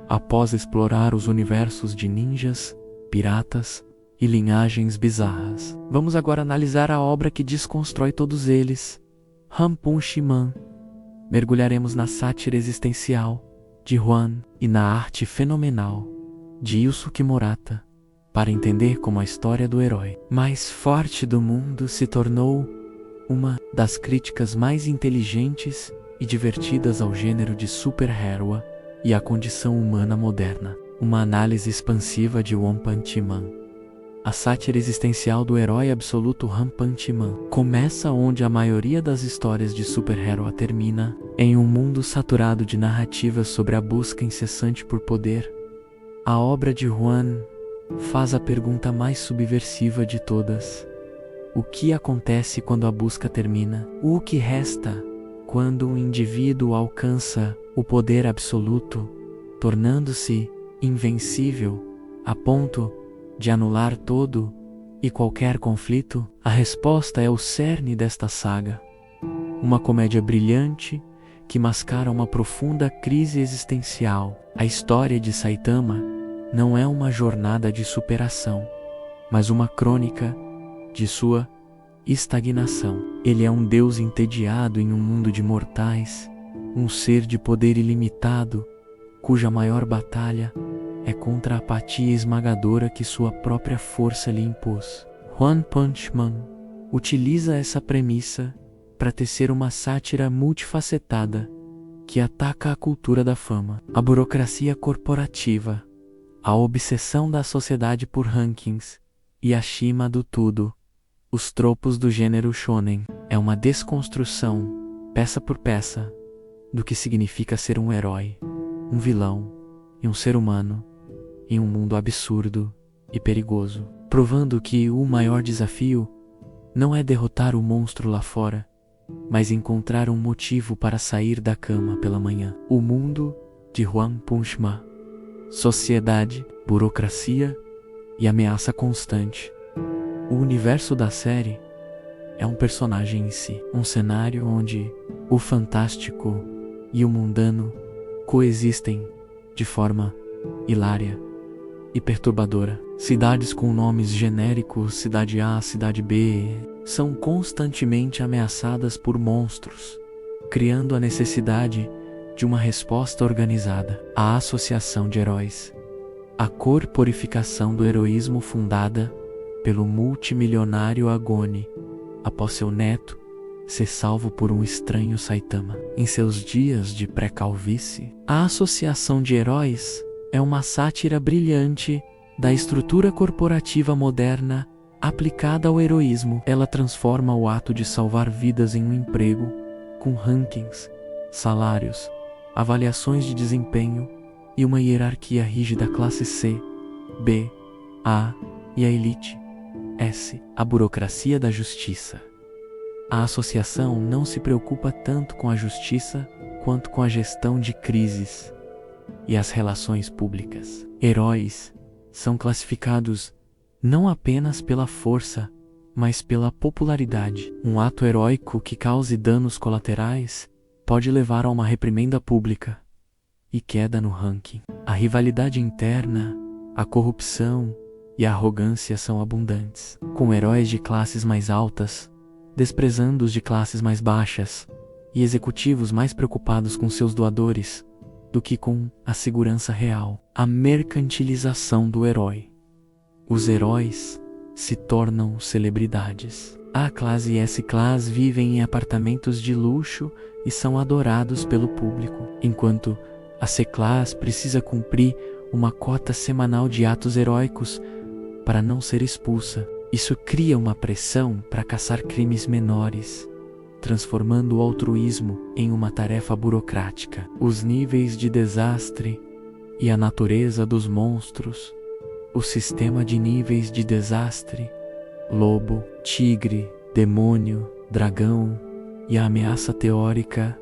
após explorar os universos de ninjas, piratas e linhagens bizarras. Vamos agora analisar a obra que desconstrói todos eles, One Punch Man. Mergulharemos na sátira existencial de Juan e na arte fenomenal de Yusuke Murata, para entender como a história do herói mais forte do mundo se tornou uma das críticas mais inteligentes e divertidas ao gênero de super-herói e à condição humana moderna. Uma análise expansiva de One Punch Man. A sátira existencial do herói absoluto One Punch Man começa onde a maioria das histórias de super-herói termina, em um mundo saturado de narrativas sobre a busca incessante por poder. A obra de Juan faz a pergunta mais subversiva de todas: o que acontece quando a busca termina? O que resta quando o indivíduo alcança o poder absoluto, tornando-se invencível a ponto de anular todo e qualquer conflito? A resposta é o cerne desta saga. Uma comédia brilhante que mascara uma profunda crise existencial. A história de Saitama não é uma jornada de superação, mas uma crônica de sua estagnação. Ele é um deus entediado em um mundo de mortais, um ser de poder ilimitado, cuja maior batalha é contra a apatia esmagadora que sua própria força lhe impôs. One Punch Man utiliza essa premissa para tecer uma sátira multifacetada que ataca a cultura da fama, a burocracia corporativa, a obsessão da sociedade por rankings e, acima do tudo, os tropos do gênero shonen. É uma desconstrução, peça por peça, do que significa ser um herói, um vilão e um ser humano em um mundo absurdo e perigoso, provando que o maior desafio não é derrotar o monstro lá fora, mas encontrar um motivo para sair da cama pela manhã. O mundo de One Punch Man. Sociedade, burocracia e ameaça constante. O universo da série é um personagem em si, um cenário onde o fantástico e o mundano coexistem de forma hilária e perturbadora. Cidades com nomes genéricos, cidade A, cidade B, são constantemente ameaçadas por monstros, criando a necessidade de uma resposta organizada. A associação de heróis, a corporificação do heroísmo fundada pelo multimilionário Agone, após seu neto ser salvo por um estranho Saitama em seus dias de pré-calvície. A associação de heróis é uma sátira brilhante da estrutura corporativa moderna aplicada ao heroísmo. Ela transforma o ato de salvar vidas em um emprego com rankings, salários, avaliações de desempenho e uma hierarquia rígida. Classe C, B, A e a elite S. A burocracia da justiça. A associação não se preocupa tanto com a justiça quanto com a gestão de crises e as relações públicas. Heróis são classificados não apenas pela força, mas pela popularidade. Um ato heróico que cause danos colaterais pode levar a uma reprimenda pública e queda no ranking. A rivalidade interna, a corrupção e a arrogância são abundantes, com heróis de classes mais altas desprezando os de classes mais baixas e executivos mais preocupados com seus doadores do que com a segurança real. A mercantilização do herói. Os heróis se tornam celebridades. A classe e S-Class vivem em apartamentos de luxo e são adorados pelo público, enquanto a C-Class precisa cumprir uma cota semanal de atos heróicos para não ser expulsa. Isso cria uma pressão para caçar crimes menores, transformando o altruísmo em uma tarefa burocrática. Os níveis de desastre e a natureza dos monstros. O sistema de níveis de desastre, lobo, tigre, demônio, dragão e a ameaça teórica.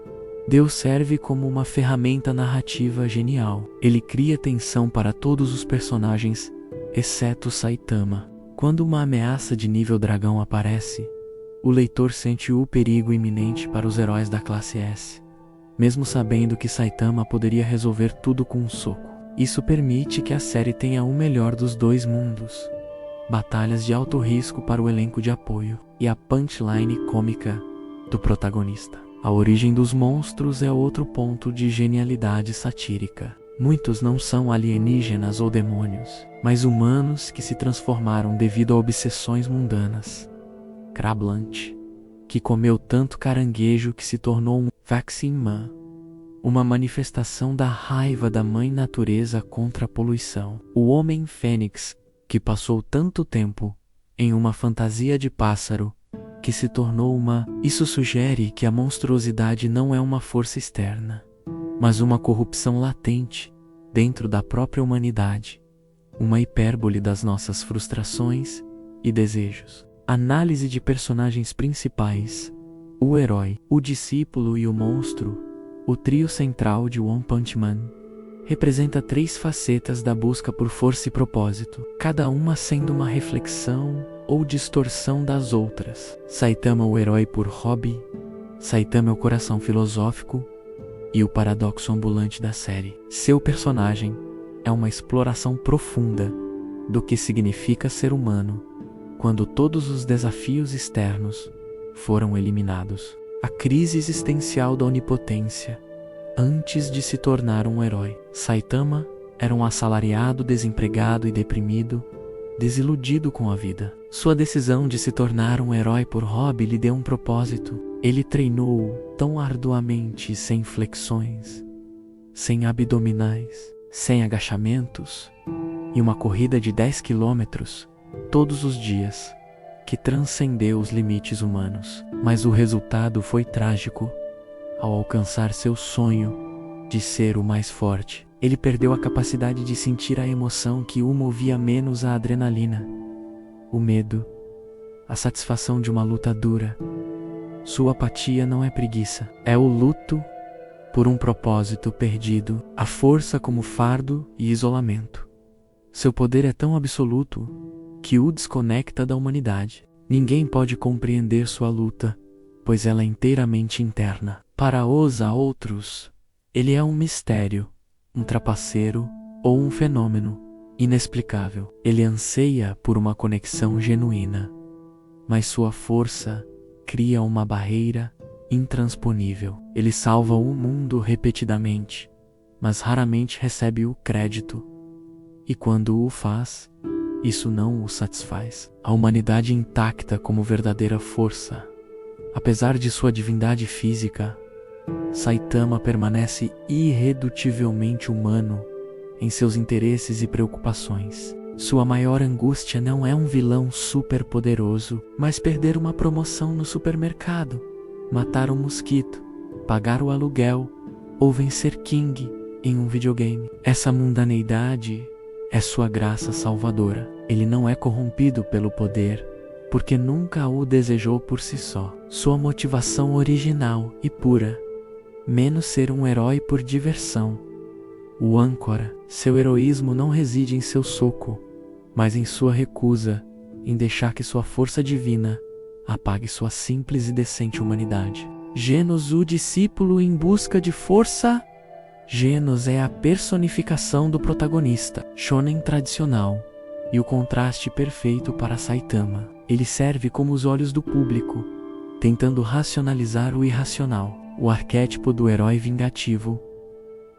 Deus serve como uma ferramenta narrativa genial. Ele cria tensão para todos os personagens, exceto Saitama. Quando uma ameaça de nível dragão aparece, o leitor sente o perigo iminente para os heróis da classe S, mesmo sabendo que Saitama poderia resolver tudo com um soco. Isso permite que a série tenha o melhor dos dois mundos. Batalhas de alto risco para o elenco de apoio e a punchline cômica do protagonista. A origem dos monstros é outro ponto de genialidade satírica. Muitos não são alienígenas ou demônios, mas humanos que se transformaram devido a obsessões mundanas. Crablanche, que comeu tanto caranguejo que se tornou um Vaccine Man, uma manifestação da raiva da mãe natureza contra a poluição. O Homem Fênix, que passou tanto tempo em uma fantasia de pássaro, que se tornou uma... Isso sugere que a monstruosidade não é uma força externa, mas uma corrupção latente dentro da própria humanidade, uma hipérbole das nossas frustrações e desejos. Análise de personagens principais: o herói, o discípulo e o monstro. O trio central de One Punch Man representa 3 facetas da busca por força e propósito, cada uma sendo uma reflexão ou distorção das outras. Saitama, o herói por hobby. Saitama é o coração filosófico e o paradoxo ambulante da série. Seu personagem é uma exploração profunda do que significa ser humano quando todos os desafios externos foram eliminados. A crise existencial da onipotência antes de se tornar um herói. Saitama era um assalariado desempregado e deprimido, desiludido com a vida. Sua decisão de se tornar um herói por hobby lhe deu um propósito. Ele treinou tão arduamente, sem flexões, sem abdominais, sem agachamentos, e uma corrida de 10 quilômetros todos os dias, que transcendeu os limites humanos. Mas o resultado foi trágico. Ao alcançar seu sonho de ser o mais forte, ele perdeu a capacidade de sentir a emoção que o movia, menos a adrenalina, o medo, a satisfação de uma luta dura. Sua apatia não é preguiça, é o luto por um propósito perdido, a força como fardo e isolamento. Seu poder é tão absoluto que o desconecta da humanidade. Ninguém pode compreender sua luta, pois ela é inteiramente interna. Para os outros, ele é um mistério, um trapaceiro ou um fenômeno inexplicável. Ele anseia por uma conexão genuína, mas sua força cria uma barreira intransponível. Ele salva o mundo repetidamente, mas raramente recebe o crédito. E quando o faz, isso não o satisfaz. A humanidade intacta como verdadeira força. Apesar de sua divindade física, Saitama permanece irredutivelmente humano em seus interesses e preocupações. Sua maior angústia não é um vilão superpoderoso, mas perder uma promoção no supermercado, matar um mosquito, pagar o aluguel ou vencer King em um videogame. Essa mundaneidade é sua graça salvadora. Ele não é corrompido pelo poder, porque nunca o desejou por si só. Sua motivação original e pura, menos ser um herói por diversão. O âncora, seu heroísmo não reside em seu soco, mas em sua recusa em deixar que sua força divina apague sua simples e decente humanidade. Genos, o discípulo em busca de força. Genos é a personificação do protagonista shonen tradicional e o contraste perfeito para Saitama. Ele serve como os olhos do público, tentando racionalizar o irracional. O arquétipo do herói vingativo.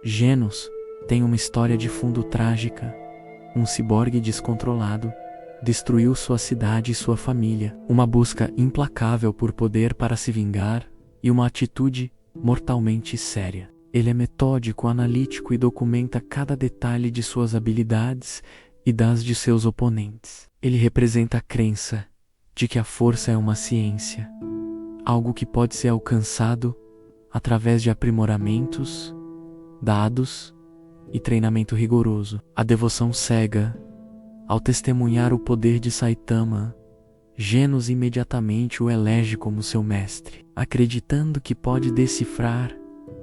Genos tem uma história de fundo trágica. Um ciborgue descontrolado destruiu sua cidade e sua família. Uma busca implacável por poder para se vingar e uma atitude mortalmente séria. Ele é metódico, analítico e documenta cada detalhe de suas habilidades e das de seus oponentes. Ele representa a crença de que a força é uma ciência, algo que pode ser alcançado através de aprimoramentos, dados e treinamento rigoroso. A devoção cega. Ao testemunhar o poder de Saitama, Genos imediatamente o elege como seu mestre, acreditando que pode decifrar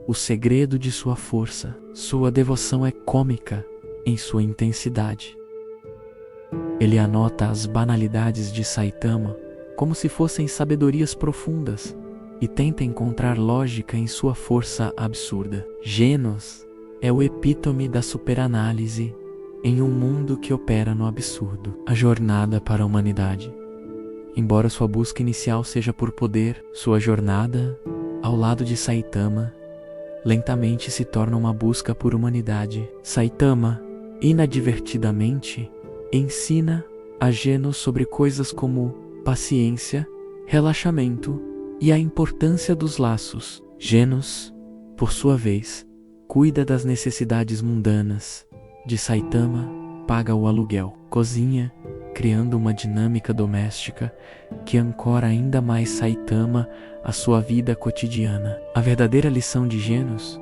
o segredo de sua força. Sua devoção é cômica em sua intensidade. Ele anota as banalidades de Saitama como se fossem sabedorias profundas e tenta encontrar lógica em sua força absurda. Genos é o epítome da superanálise em um mundo que opera no absurdo. A jornada para a humanidade. Embora sua busca inicial seja por poder, sua jornada, ao lado de Saitama, lentamente se torna uma busca por humanidade. Saitama, inadvertidamente, ensina a Genos sobre coisas como paciência, relaxamento e a importância dos laços. Genos, por sua vez, cuida das necessidades mundanas de Saitama, paga o aluguel, cozinha, criando uma dinâmica doméstica que ancora ainda mais Saitama à sua vida cotidiana. A verdadeira lição de Genos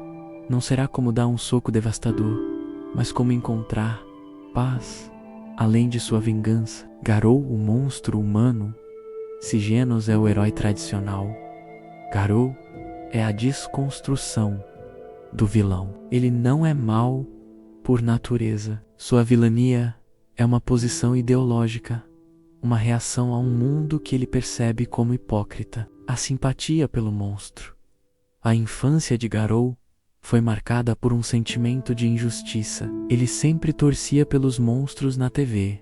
não será como dar um soco devastador, mas como encontrar paz além de sua vingança. Garou, o monstro humano. Se Genos é o herói tradicional, Garou é a desconstrução do vilão. Ele não é mau por natureza. Sua vilania é uma posição ideológica, uma reação a um mundo que ele percebe como hipócrita. A simpatia pelo monstro. A infância de Garou foi marcada por um sentimento de injustiça. Ele sempre torcia pelos monstros na TV,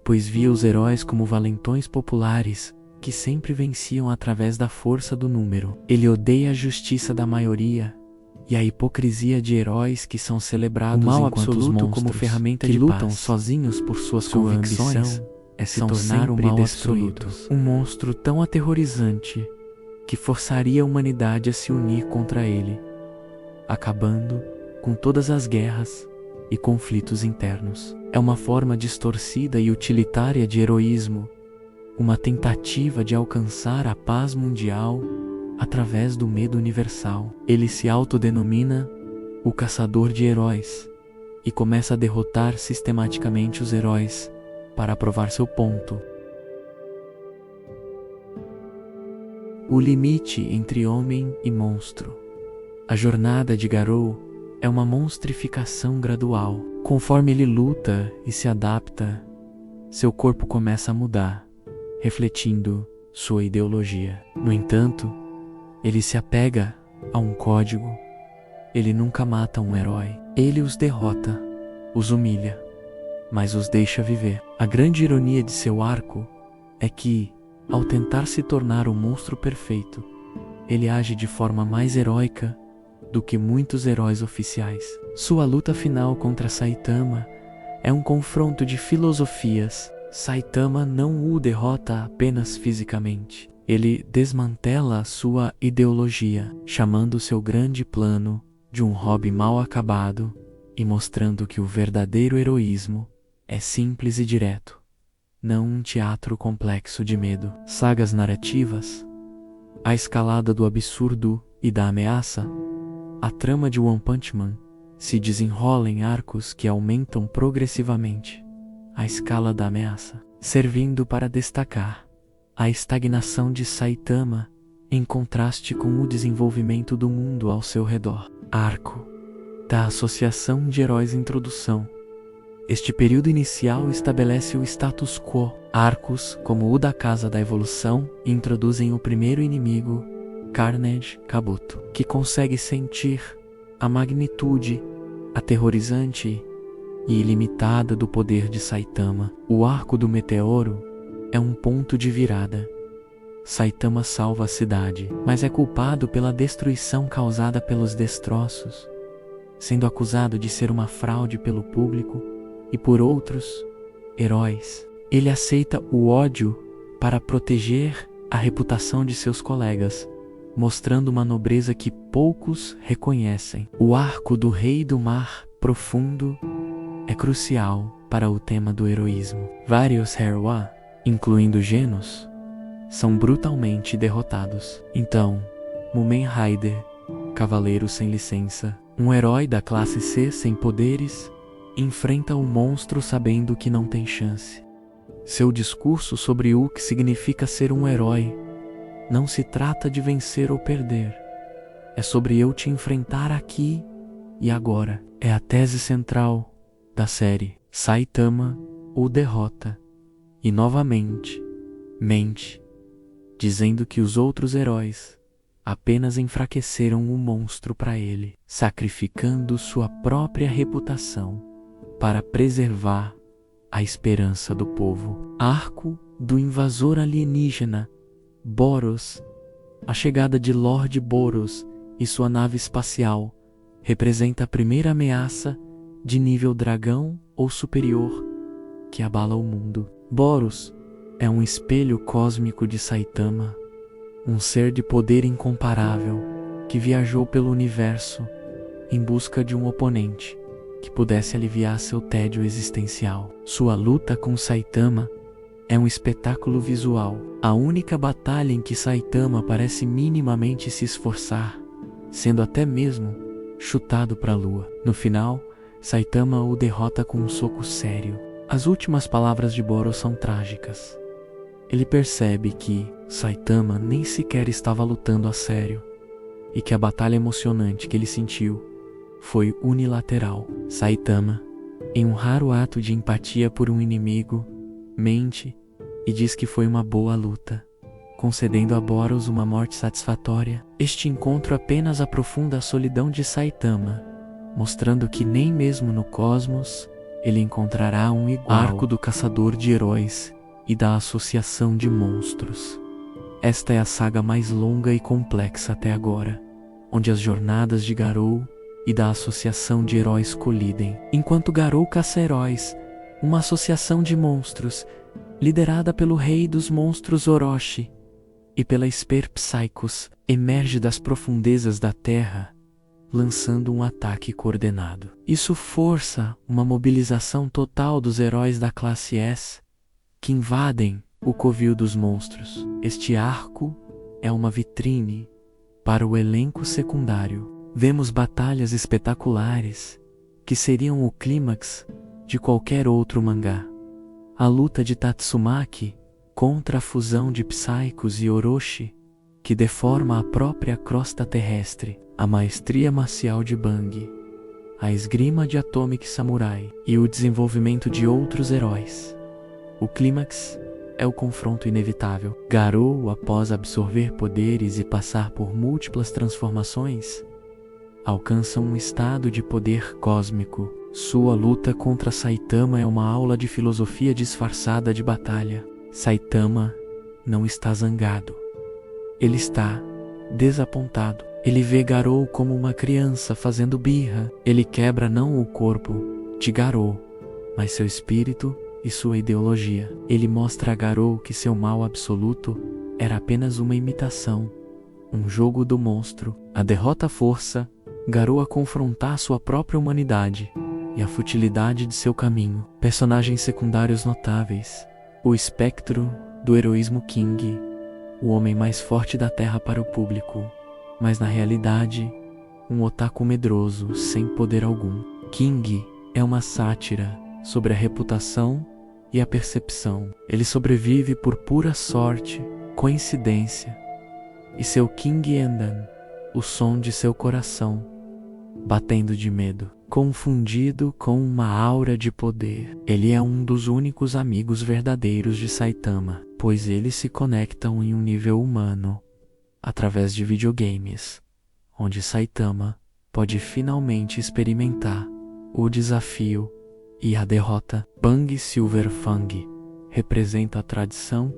pois via os heróis como valentões populares que sempre venciam através da força do número. Ele odeia a justiça da maioria e a hipocrisia de heróis que são celebrados enquanto os monstros como ferramenta que lutam sozinhos por suas convicções é se tornar um mal absoluto. Um monstro tão aterrorizante que forçaria a humanidade a se unir contra ele, acabando com todas as guerras e conflitos internos. É uma forma distorcida e utilitária de heroísmo, uma tentativa de alcançar a paz mundial através do medo universal. Ele se autodenomina o caçador de heróis e começa a derrotar sistematicamente os heróis para provar seu ponto. O limite entre homem e monstro. A jornada de Garou é uma monstrificação gradual. Conforme ele luta e se adapta, seu corpo começa a mudar, refletindo sua ideologia. No entanto, ele se apega a um código. Ele nunca mata um herói. Ele os derrota, os humilha, mas os deixa viver. A grande ironia de seu arco é que, ao tentar se tornar o monstro perfeito, ele age de forma mais heróica do que muitos heróis oficiais. Sua luta final contra Saitama é um confronto de filosofias. Saitama não o derrota apenas fisicamente. Ele desmantela a sua ideologia, chamando seu grande plano de um hobby mal acabado e mostrando que o verdadeiro heroísmo é simples e direto, não um teatro complexo de medo. Sagas narrativas. A escalada do absurdo e da ameaça. A trama de One Punch Man se desenrola em arcos que aumentam progressivamente a escala da ameaça, servindo para destacar a estagnação de Saitama em contraste com o desenvolvimento do mundo ao seu redor. Arco da Associação de Heróis Introdução. Este período inicial estabelece o status quo. Arcos, como o da Casa da Evolução, introduzem o primeiro inimigo, Carnage Kabuto, que consegue sentir a magnitude aterrorizante e ilimitada do poder de Saitama. O arco do meteoro é um ponto de virada. Saitama salva a cidade, mas é culpado pela destruição causada pelos destroços, sendo acusado de ser uma fraude pelo público e por outros heróis. Ele aceita o ódio para proteger a reputação de seus colegas, mostrando uma nobreza que poucos reconhecem. O arco do Rei do Mar Profundo é crucial para o tema do heroísmo. Vários Herwa, incluindo Genos, são brutalmente derrotados. Então, Mumen Rider, cavaleiro sem licença, um herói da classe C sem poderes, enfrenta o monstro sabendo que não tem chance. Seu discurso sobre o que significa ser um herói não se trata de vencer ou perder. É sobre eu te enfrentar aqui e agora. É a tese central da série. Saitama o derrota e novamente mente, dizendo que os outros heróis apenas enfraqueceram o monstro para ele, sacrificando sua própria reputação para preservar a esperança do povo. Arco do invasor alienígena, Boros. A chegada de Lord Boros e sua nave espacial representa a primeira ameaça de nível dragão ou superior que abala o mundo. Boros é um espelho cósmico de Saitama, um ser de poder incomparável que viajou pelo universo em busca de um oponente que pudesse aliviar seu tédio existencial. Sua luta com Saitama é um espetáculo visual, a única batalha em que Saitama parece minimamente se esforçar, sendo até mesmo chutado para a lua. No final, Saitama o derrota com um soco sério. As últimas palavras de Boros são trágicas. Ele percebe que Saitama nem sequer estava lutando a sério e que a batalha emocionante que ele sentiu foi unilateral. Saitama, em um raro ato de empatia por um inimigo, mente e diz que foi uma boa luta, concedendo a Boros uma morte satisfatória. Este encontro apenas aprofunda a solidão de Saitama, mostrando que nem mesmo no cosmos ele encontrará um igual. Arco do Caçador de Heróis e da Associação de Monstros. Esta é a saga mais longa e complexa até agora, onde as jornadas de Garou e da Associação de Heróis colidem. Enquanto Garou caça heróis, uma associação de monstros, liderada pelo rei dos monstros Orochi e pela Esper Psychos, emerge das profundezas da Terra, lançando um ataque coordenado. Isso força uma mobilização total dos heróis da classe S, que invadem o covil dos monstros. Este arco é uma vitrine para o elenco secundário. Vemos batalhas espetaculares que seriam o clímax de qualquer outro mangá. A luta de Tatsumaki contra a fusão de Psychos e Orochi, que deforma a própria crosta terrestre, a maestria marcial de Bang, a esgrima de Atomic Samurai e o desenvolvimento de outros heróis. O clímax é o confronto inevitável. Garou, após absorver poderes e passar por múltiplas transformações, alcança um estado de poder cósmico. Sua luta contra Saitama é uma aula de filosofia disfarçada de batalha. Saitama não está zangado. Ele está desapontado. Ele vê Garou como uma criança fazendo birra. Ele quebra não o corpo de Garou, mas seu espírito e sua ideologia. Ele mostra a Garou que seu mal absoluto era apenas uma imitação, um jogo do monstro. A derrota força Garou a confrontar sua própria humanidade e a futilidade de seu caminho. Personagens secundários notáveis: o espectro do heroísmo King, o homem mais forte da Terra para o público, mas na realidade, um otaku medroso sem poder algum. King é uma sátira sobre a reputação e a percepção. Ele sobrevive por pura sorte, coincidência, e seu King Endan, o som de seu coração, batendo de medo, confundido com uma aura de poder. Ele é um dos únicos amigos verdadeiros de Saitama, pois eles se conectam em um nível humano, através de videogames, onde Saitama pode finalmente experimentar o desafio e a derrota. Bang Silverfang representa a tradição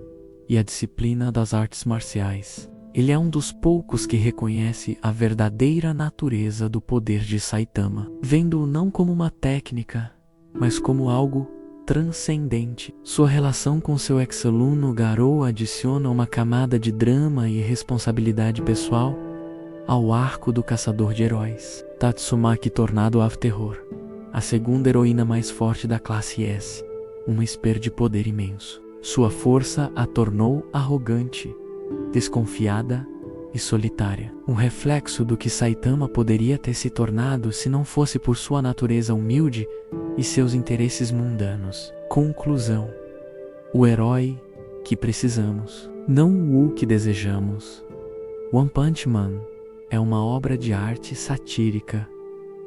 e a disciplina das artes marciais. Ele é um dos poucos que reconhece a verdadeira natureza do poder de Saitama, vendo-o não como uma técnica, mas como algo transcendente. Sua relação com seu ex-aluno Garou adiciona uma camada de drama e responsabilidade pessoal ao arco do Caçador de Heróis. Tatsumaki Tornado of Terror, a segunda heroína mais forte da classe S, uma Esper de poder imenso. Sua força a tornou arrogante, desconfiada e solitária. Um reflexo do que Saitama poderia ter se tornado se não fosse por sua natureza humilde e seus interesses mundanos. Conclusão: o herói que precisamos, não o que desejamos. One Punch Man é uma obra de arte satírica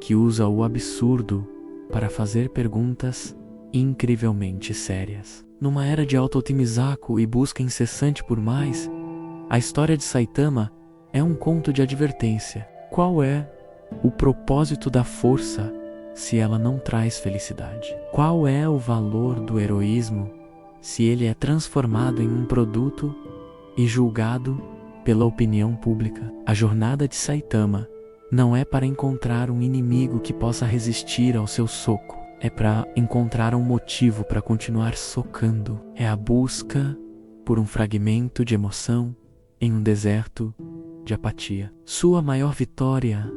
que usa o absurdo para fazer perguntas incrivelmente sérias. Numa era de auto-otimizaku e busca incessante por mais, a história de Saitama É um conto de advertência. Qual é o propósito da força se ela não traz felicidade? Qual é o valor do heroísmo se ele é transformado em um produto e julgado pela opinião pública? A jornada de Saitama não é para encontrar um inimigo que possa resistir ao seu soco. É para encontrar um motivo para continuar socando. É a busca por um fragmento de emoção em um deserto de apatia. Sua maior vitória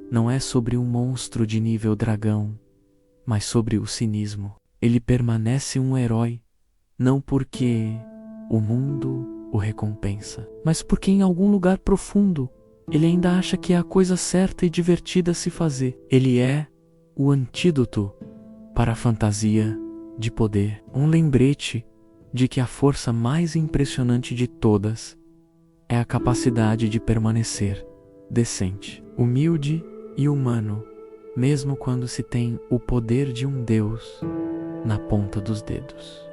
não é sobre um monstro de nível dragão, mas sobre o cinismo. Ele permanece um herói, não porque o mundo o recompensa, mas porque em algum lugar profundo ele ainda acha que é a coisa certa e divertida a se fazer. Ele é o antídoto para a fantasia de poder, um lembrete de que a força mais impressionante de todas é a capacidade de permanecer decente, humilde e humano, mesmo quando se tem o poder de um deus na ponta dos dedos.